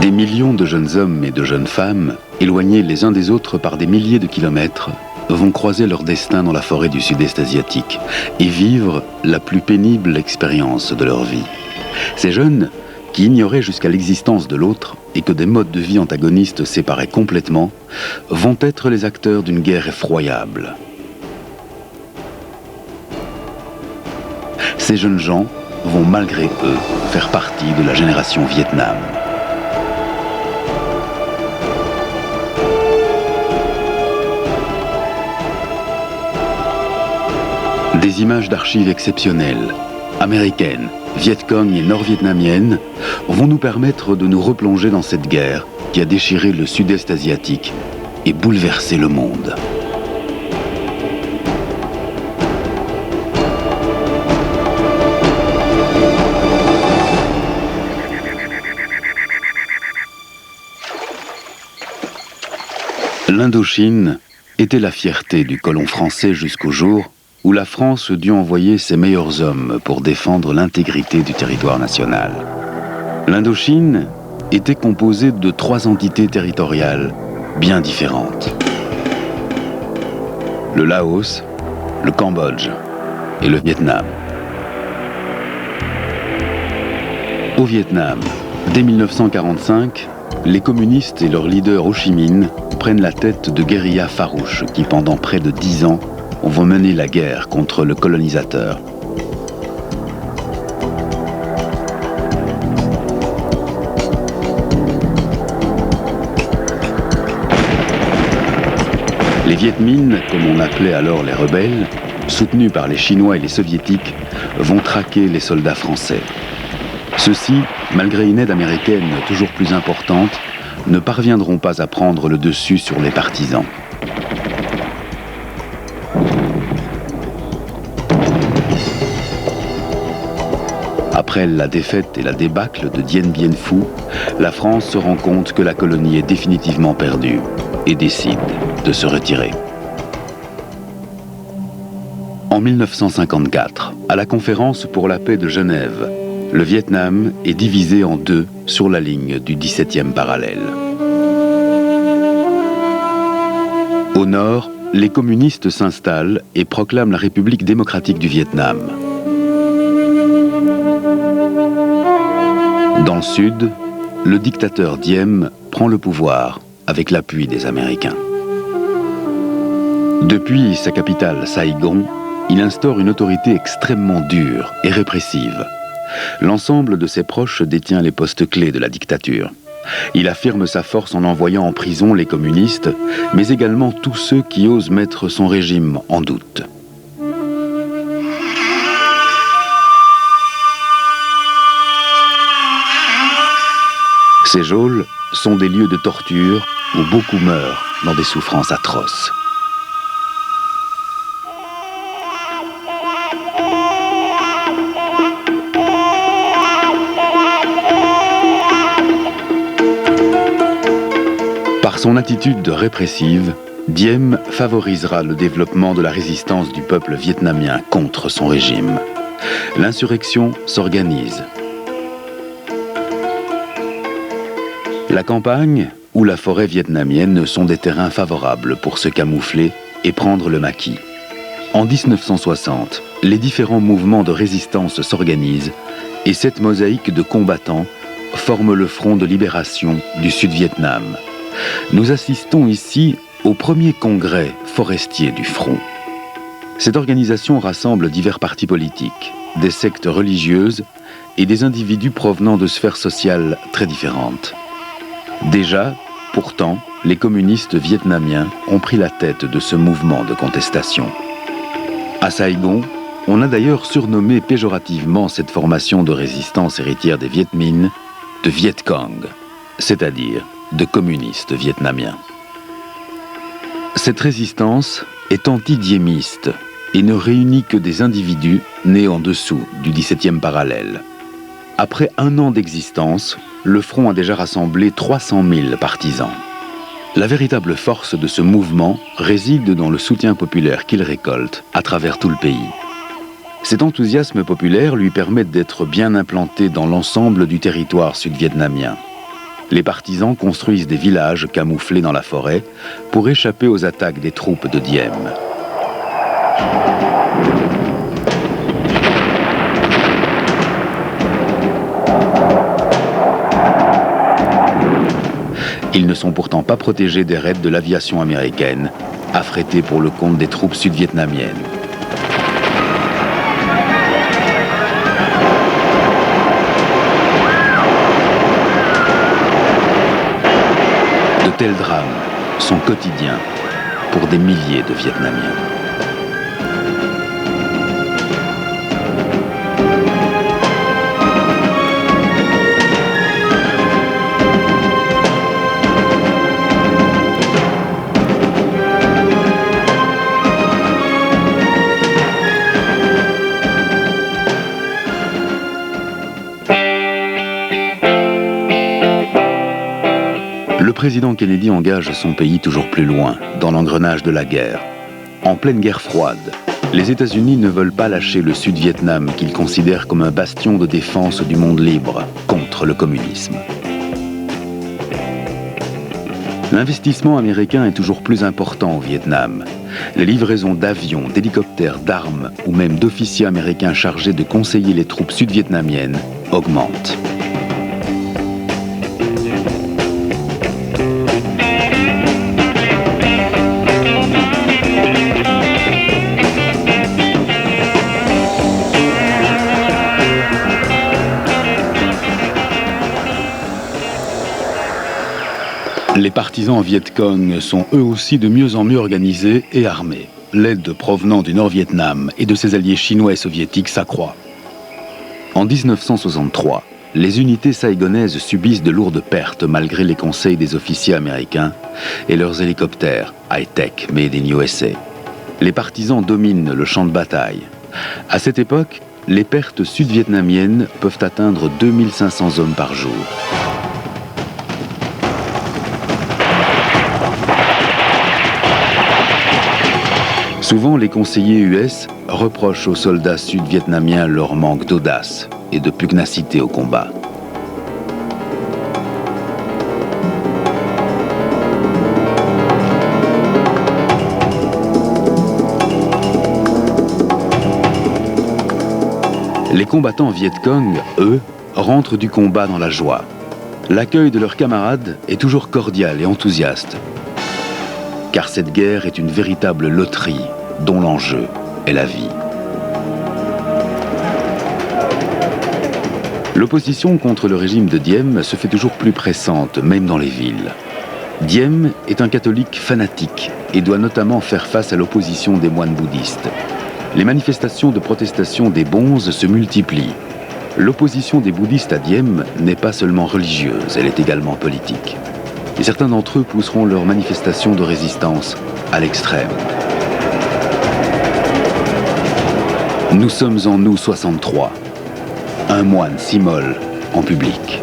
Des millions de jeunes hommes et de jeunes femmes, éloignés les uns des autres par des milliers de kilomètres, vont croiser leur destin dans la forêt du sud-est asiatique et vivre la plus pénible expérience de leur vie. Ces jeunes, qui ignoraient jusqu'à l'existence de l'autre et que des modes de vie antagonistes séparaient complètement, vont être les acteurs d'une guerre effroyable. Ces jeunes gens vont malgré eux faire partie de la génération Vietnam. Des images d'archives exceptionnelles, américaines, vietcong et nord-vietnamiennes, vont nous permettre de nous replonger dans cette guerre qui a déchiré le sud-est asiatique et bouleversé le monde. L'Indochine était la fierté du colon français jusqu'au jour où la France dut envoyer ses meilleurs hommes pour défendre l'intégrité du territoire national. L'Indochine était composée de 3 entités territoriales bien différentes. Le Laos, le Cambodge et le Vietnam. Au Vietnam, dès 1945, les communistes et leur leader Ho Chi Minh prennent la tête de guérillas farouches qui, pendant près de 10 ans, vont mener la guerre contre le colonisateur. Les Viet Minh, comme on appelait alors les rebelles, soutenus par les Chinois et les Soviétiques, vont traquer les soldats français. Ceux-ci, malgré une aide américaine toujours plus importante, ne parviendront pas à prendre le dessus sur les partisans. Après la défaite et la débâcle de Dien Bien Phu, la France se rend compte que la colonie est définitivement perdue et décide de se retirer. En 1954, à la conférence pour la paix de Genève, le Vietnam est divisé en 2 sur la ligne du 17e parallèle. Au nord, les communistes s'installent et proclament la République démocratique du Vietnam. Dans le sud, le dictateur Diem prend le pouvoir avec l'appui des Américains. Depuis sa capitale, Saigon, il instaure une autorité extrêmement dure et répressive. L'ensemble de ses proches détient les postes clés de la dictature. Il affirme sa force en envoyant en prison les communistes, mais également tous ceux qui osent mettre son régime en doute. Ces geôles sont des lieux de torture où beaucoup meurent dans des souffrances atroces. Par son attitude répressive, Diem favorisera le développement de la résistance du peuple vietnamien contre son régime. L'insurrection s'organise. La campagne ou la forêt vietnamienne sont des terrains favorables pour se camoufler et prendre le maquis. En 1960, les différents mouvements de résistance s'organisent et cette mosaïque de combattants forme le Front de libération du Sud-Vietnam. Nous assistons ici au premier congrès forestier du Front. Cette organisation rassemble divers partis politiques, des sectes religieuses et des individus provenant de sphères sociales très différentes. Déjà, pourtant, les communistes vietnamiens ont pris la tête de ce mouvement de contestation. À Saigon, on a d'ailleurs surnommé péjorativement cette formation de résistance héritière des Viet Minh de Vietcong, c'est-à-dire de communistes vietnamiens. Cette résistance est anti-diémiste et ne réunit que des individus nés en dessous du 17e parallèle. Après 1 an d'existence, le Front a déjà rassemblé 300 000 partisans. La véritable force de ce mouvement réside dans le soutien populaire qu'il récolte à travers tout le pays. Cet enthousiasme populaire lui permet d'être bien implanté dans l'ensemble du territoire sud-vietnamien. Les partisans construisent des villages camouflés dans la forêt pour échapper aux attaques des troupes de Diem. Ils ne sont pourtant pas protégés des raids de l'aviation américaine, affrétée pour le compte des troupes sud-vietnamiennes. De tels drames sont quotidiens pour des milliers de Vietnamiens. Le président Kennedy engage son pays toujours plus loin, dans l'engrenage de la guerre. En pleine guerre froide, les États-Unis ne veulent pas lâcher le Sud-Vietnam qu'ils considèrent comme un bastion de défense du monde libre contre le communisme. L'investissement américain est toujours plus important au Vietnam. Les livraisons d'avions, d'hélicoptères, d'armes ou même d'officiers américains chargés de conseiller les troupes sud-vietnamiennes augmentent. Les partisans Viet Cong sont eux aussi de mieux en mieux organisés et armés. L'aide provenant du Nord-Vietnam et de ses alliés chinois et soviétiques s'accroît. En 1963, les unités saïgonaises subissent de lourdes pertes malgré les conseils des officiers américains et leurs hélicoptères high-tech made in USA. Les partisans dominent le champ de bataille. À cette époque, les pertes sud-vietnamiennes peuvent atteindre 2500 hommes par jour. Souvent, les conseillers US reprochent aux soldats sud-vietnamiens leur manque d'audace et de pugnacité au combat. Les combattants Viet Cong, eux, rentrent du combat dans la joie. L'accueil de leurs camarades est toujours cordial et enthousiaste. Car cette guerre est une véritable loterie dont l'enjeu est la vie. L'opposition contre le régime de Diem se fait toujours plus pressante, même dans les villes. Diem est un catholique fanatique et doit notamment faire face à l'opposition des moines bouddhistes. Les manifestations de protestation des bonzes se multiplient. L'opposition des bouddhistes à Diem n'est pas seulement religieuse, elle est également politique. Et certains d'entre eux pousseront leurs manifestations de résistance à l'extrême. Nous sommes en août 63. Un moine s'immole en public.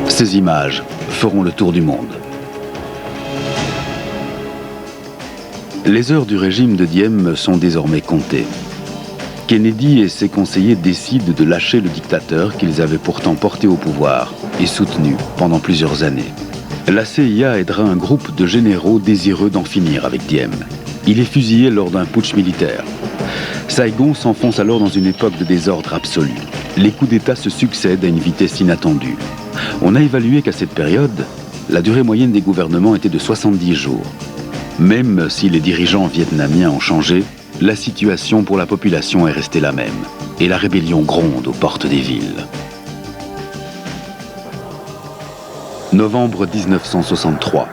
Ces images feront le tour du monde. Les heures du régime de Diem sont désormais comptées. Kennedy et ses conseillers décident de lâcher le dictateur qu'ils avaient pourtant porté au pouvoir et soutenu pendant plusieurs années. La CIA aidera un groupe de généraux désireux d'en finir avec Diem. Il est fusillé lors d'un putsch militaire. Saigon s'enfonce alors dans une époque de désordre absolu. Les coups d'État se succèdent à une vitesse inattendue. On a évalué qu'à cette période, la durée moyenne des gouvernements était de 70 jours. Même si les dirigeants vietnamiens ont changé, la situation pour la population est restée la même. Et la rébellion gronde aux portes des villes. Novembre 1963.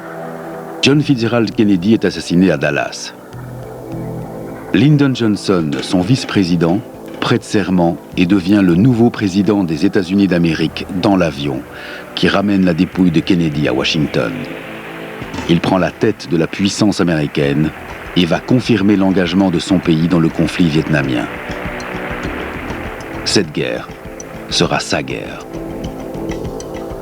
John Fitzgerald Kennedy est assassiné à Dallas. Lyndon Johnson, son vice-président, prête serment et devient le nouveau président des États-Unis d'Amérique dans l'avion qui ramène la dépouille de Kennedy à Washington. Il prend la tête de la puissance américaine et va confirmer l'engagement de son pays dans le conflit vietnamien. Cette guerre sera sa guerre.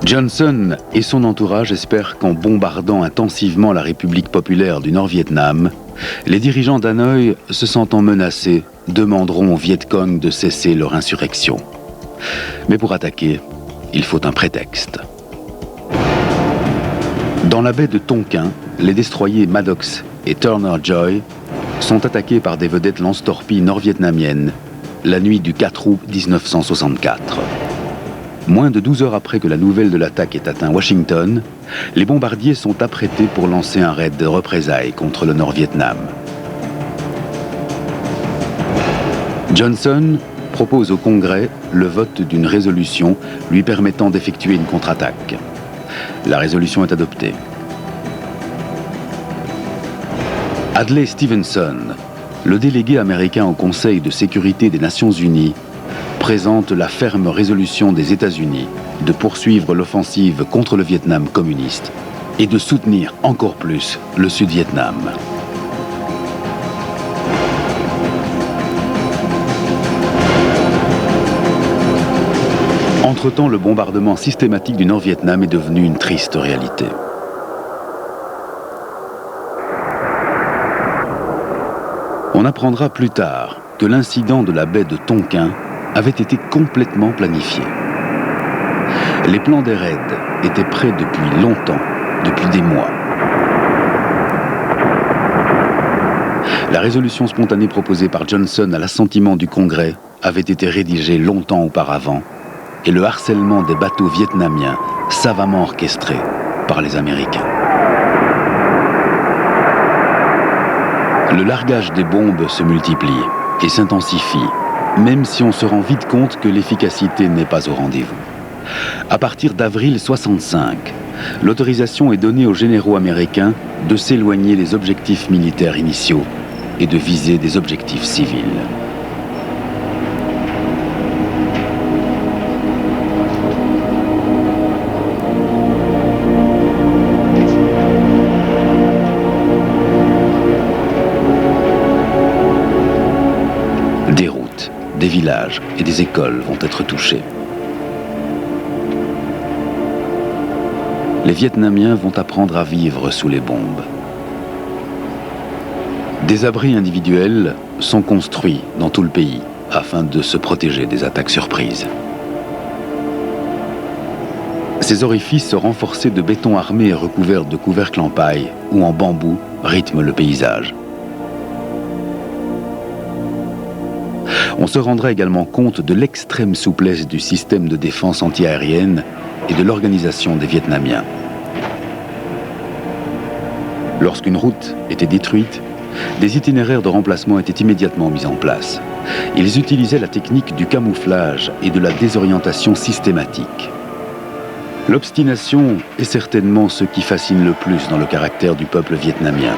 Johnson et son entourage espèrent qu'en bombardant intensivement la République populaire du Nord-Vietnam, les dirigeants d'Hanoï, se sentant menacés, demanderont aux Viet Cong de cesser leur insurrection. Mais pour attaquer, il faut un prétexte. Dans la baie de Tonkin, les destroyers Maddox et Turner Joy sont attaqués par des vedettes lance-torpilles nord-vietnamiennes la nuit du 4 août 1964. Moins de 12 heures après que la nouvelle de l'attaque ait atteint Washington, les bombardiers sont apprêtés pour lancer un raid de représailles contre le Nord-Vietnam. Johnson propose au Congrès le vote d'une résolution lui permettant d'effectuer une contre-attaque. La résolution est adoptée. Adlai Stevenson, le délégué américain au Conseil de sécurité des Nations Unies, présente la ferme résolution des États-Unis de poursuivre l'offensive contre le Vietnam communiste et de soutenir encore plus le Sud-Vietnam. Entre-temps, le bombardement systématique du Nord-Vietnam est devenu une triste réalité. On apprendra plus tard que l'incident de la baie de Tonkin avait été complètement planifié. Les plans des raids étaient prêts depuis longtemps, depuis des mois. La résolution spontanée proposée par Johnson à l'assentiment du Congrès avait été rédigée longtemps auparavant et le harcèlement des bateaux vietnamiens savamment orchestré par les Américains. Le largage des bombes se multiplie et s'intensifie, même si on se rend vite compte que l'efficacité n'est pas au rendez-vous. À partir d'avril 65, l'autorisation est donnée aux généraux américains de s'éloigner des objectifs militaires initiaux et de viser des objectifs civils. Des routes, des villages et des écoles vont être touchés. Les Vietnamiens vont apprendre à vivre sous les bombes. Des abris individuels sont construits dans tout le pays afin de se protéger des attaques surprises. Ces orifices renforcés de béton armé et recouverts de couvercles en paille ou en bambou rythment le paysage. On se rendra également compte de l'extrême souplesse du système de défense antiaérienne et de l'organisation des Vietnamiens. Lorsqu'une route était détruite, des itinéraires de remplacement étaient immédiatement mis en place. Ils utilisaient la technique du camouflage et de la désorientation systématique. L'obstination est certainement ce qui fascine le plus dans le caractère du peuple vietnamien.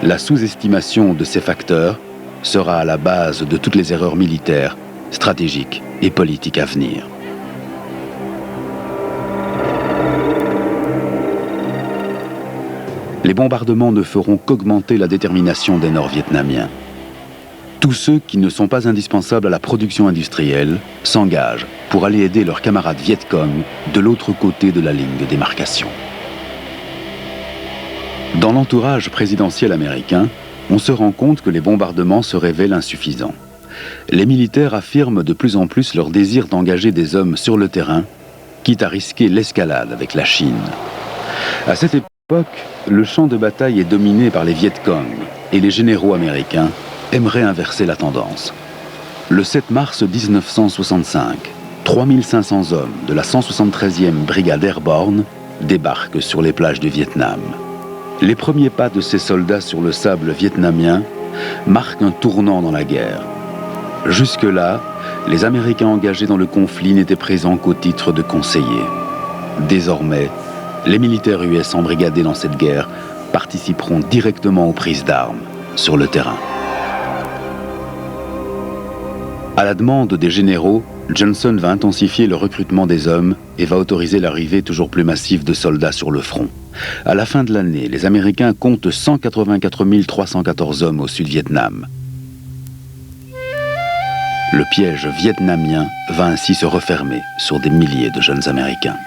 La sous-estimation de ces facteurs sera à la base de toutes les erreurs militaires, stratégiques et politiques à venir. Les bombardements ne feront qu'augmenter la détermination des Nord-Vietnamiens. Tous ceux qui ne sont pas indispensables à la production industrielle s'engagent pour aller aider leurs camarades Viet Cong de l'autre côté de la ligne de démarcation. Dans l'entourage présidentiel américain, on se rend compte que les bombardements se révèlent insuffisants. Les militaires affirment de plus en plus leur désir d'engager des hommes sur le terrain, quitte à risquer l'escalade avec la Chine. À cette époque, le champ de bataille est dominé par les Viet Cong et les généraux américains aimeraient inverser la tendance. Le 7 mars 1965, 3500 hommes de la 173e brigade airborne débarquent sur les plages du Vietnam. Les premiers pas de ces soldats sur le sable vietnamien marquent un tournant dans la guerre. Jusque-là, les Américains engagés dans le conflit n'étaient présents qu'au titre de conseillers. Désormais, les militaires US embrigadés dans cette guerre participeront directement aux prises d'armes sur le terrain. À la demande des généraux, Johnson va intensifier le recrutement des hommes et va autoriser l'arrivée toujours plus massive de soldats sur le front. À la fin de l'année, les Américains comptent 184 314 hommes au Sud-Vietnam. Le piège vietnamien va ainsi se refermer sur des milliers de jeunes Américains.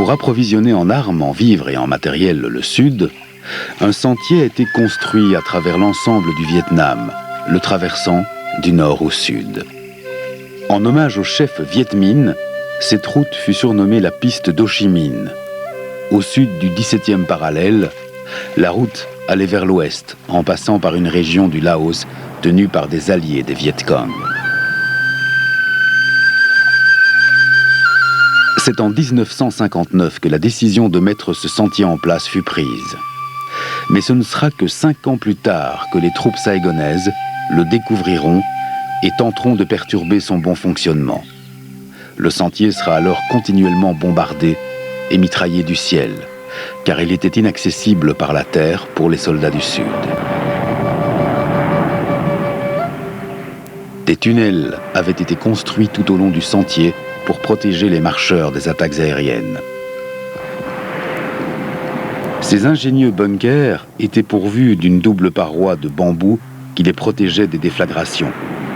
Pour approvisionner en armes, en vivres et en matériel le Sud, un sentier a été construit à travers l'ensemble du Vietnam, le traversant du nord au sud. En hommage au chef Viet Minh, cette route fut surnommée la piste d'Ho Chi Minh. Au sud du 17e parallèle, la route allait vers l'ouest, en passant par une région du Laos tenue par des alliés des Viet Cong. C'est en 1959 que la décision de mettre ce sentier en place fut prise. Mais ce ne sera que 5 ans plus tard que les troupes saïgonaises le découvriront et tenteront de perturber son bon fonctionnement. Le sentier sera alors continuellement bombardé et mitraillé du ciel, car il était inaccessible par la terre pour les soldats du Sud. Des tunnels avaient été construits tout au long du sentier pour protéger les marcheurs des attaques aériennes. Ces ingénieux bunkers étaient pourvus d'une double paroi de bambou qui les protégeait des déflagrations,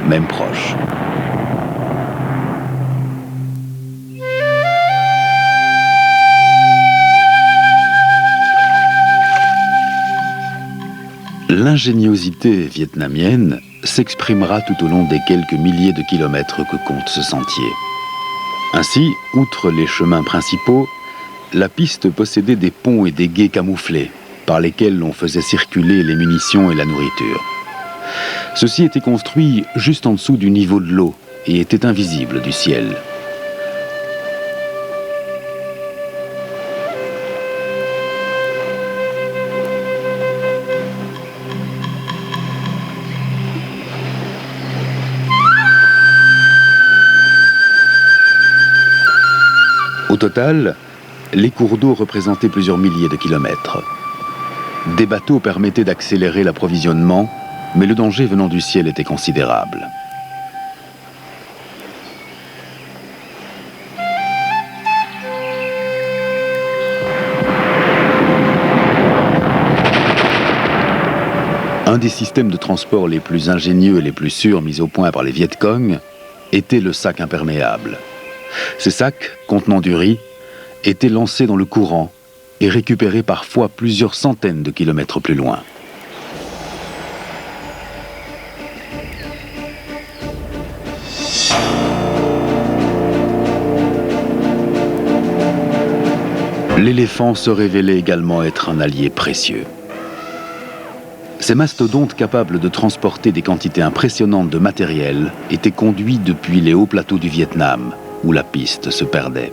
même proches. L'ingéniosité vietnamienne s'exprimera tout au long des quelques milliers de kilomètres que compte ce sentier. Ainsi, outre les chemins principaux, la piste possédait des ponts et des gués camouflés, par lesquels l'on faisait circuler les munitions et la nourriture. Ceux-ci étaient construits juste en dessous du niveau de l'eau et étaient invisibles du ciel. Au total, les cours d'eau représentaient plusieurs milliers de kilomètres. Des bateaux permettaient d'accélérer l'approvisionnement, mais le danger venant du ciel était considérable. Un des systèmes de transport les plus ingénieux et les plus sûrs mis au point par les Viet Cong était le sac imperméable. Ces sacs, contenant du riz, étaient lancés dans le courant et récupérés parfois plusieurs centaines de kilomètres plus loin. L'éléphant se révélait également être un allié précieux. Ces mastodontes capables de transporter des quantités impressionnantes de matériel étaient conduits depuis les hauts plateaux du Vietnam, où la piste se perdait.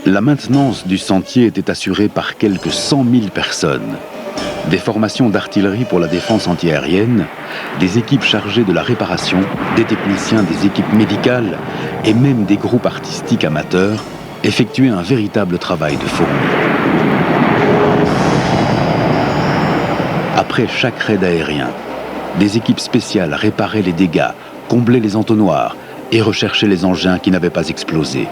La maintenance du sentier était assurée par quelques 100 000 personnes. Des formations d'artillerie pour la défense antiaérienne, des équipes chargées de la réparation, des techniciens des équipes médicales et même des groupes artistiques amateurs effectuaient un véritable travail de fourmi. Après chaque raid aérien, des équipes spéciales réparaient les dégâts, comblaient les entonnoirs et recherchaient les engins qui n'avaient pas explosé.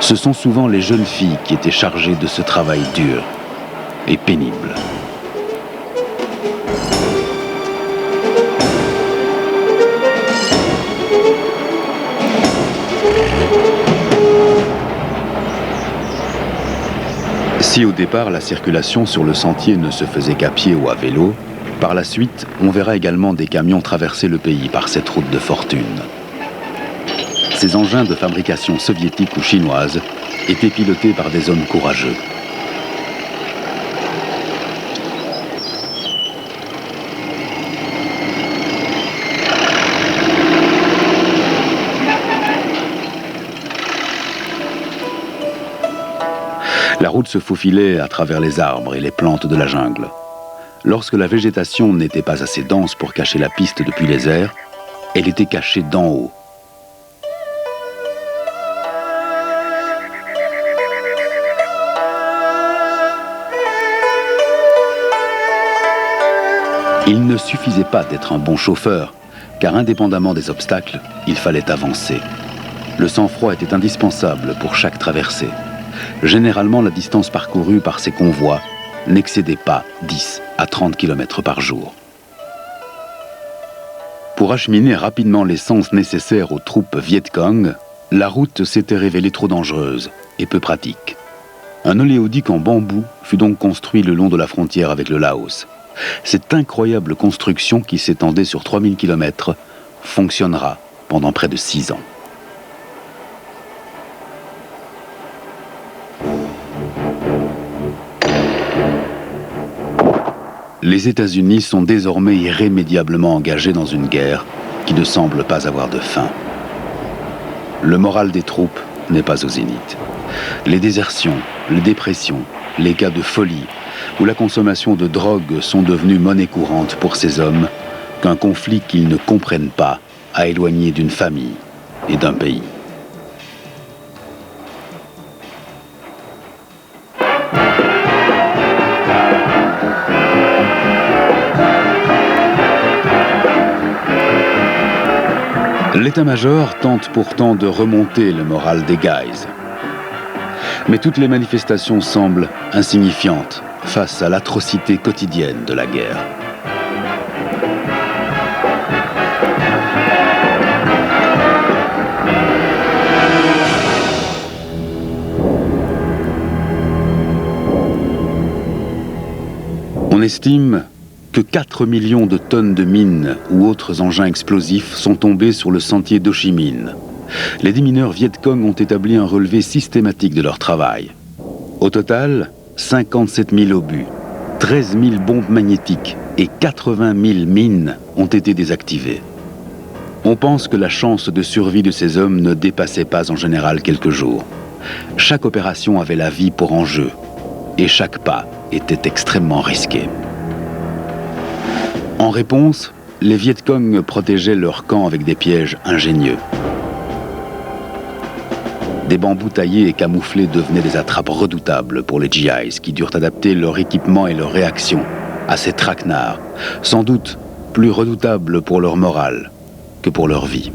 Ce sont souvent les jeunes filles qui étaient chargées de ce travail dur et pénible. Si au départ la circulation sur le sentier ne se faisait qu'à pied ou à vélo, par la suite on verra également des camions traverser le pays par cette route de fortune. Ces engins de fabrication soviétique ou chinoise étaient pilotés par des hommes courageux. La route se faufilait à travers les arbres et les plantes de la jungle. Lorsque la végétation n'était pas assez dense pour cacher la piste depuis les airs, elle était cachée d'en haut. Il ne suffisait pas d'être un bon chauffeur, car indépendamment des obstacles, il fallait avancer. Le sang-froid était indispensable pour chaque traversée. Généralement, la distance parcourue par ces convois n'excédait pas 10 à 30 km par jour. Pour acheminer rapidement l'essence nécessaire aux troupes Viet Cong, la route s'était révélée trop dangereuse et peu pratique. Un oléoduc en bambou fut donc construit le long de la frontière avec le Laos. Cette incroyable construction qui s'étendait sur 3000 km fonctionnera pendant près de 6 ans. Les États-Unis sont désormais irrémédiablement engagés dans une guerre qui ne semble pas avoir de fin. Le moral des troupes n'est pas au zénith. Les désertions, les dépressions, les cas de folie ou la consommation de drogue sont devenus monnaie courante pour ces hommes qu'un conflit qu'ils ne comprennent pas a éloigné d'une famille et d'un pays. L'état-major tente pourtant de remonter le moral des guys. Mais toutes les manifestations semblent insignifiantes face à l'atrocité quotidienne de la guerre. On estime que 4 millions de tonnes de mines ou autres engins explosifs sont tombés sur le sentier d'Ho Chi Minh. Les démineurs Viet Cong ont établi un relevé systématique de leur travail. Au total, 57 000 obus, 13 000 bombes magnétiques et 80 000 mines ont été désactivées. On pense que la chance de survie de ces hommes ne dépassait pas en général quelques jours. Chaque opération avait la vie pour enjeu et chaque pas était extrêmement risqué. En réponse, les Viet Cong protégeaient leur camp avec des pièges ingénieux. Des bambous taillés et camouflés devenaient des attrapes redoutables pour les GIs qui durent adapter leur équipement et leur réaction à ces traquenards, sans doute plus redoutables pour leur morale que pour leur vie.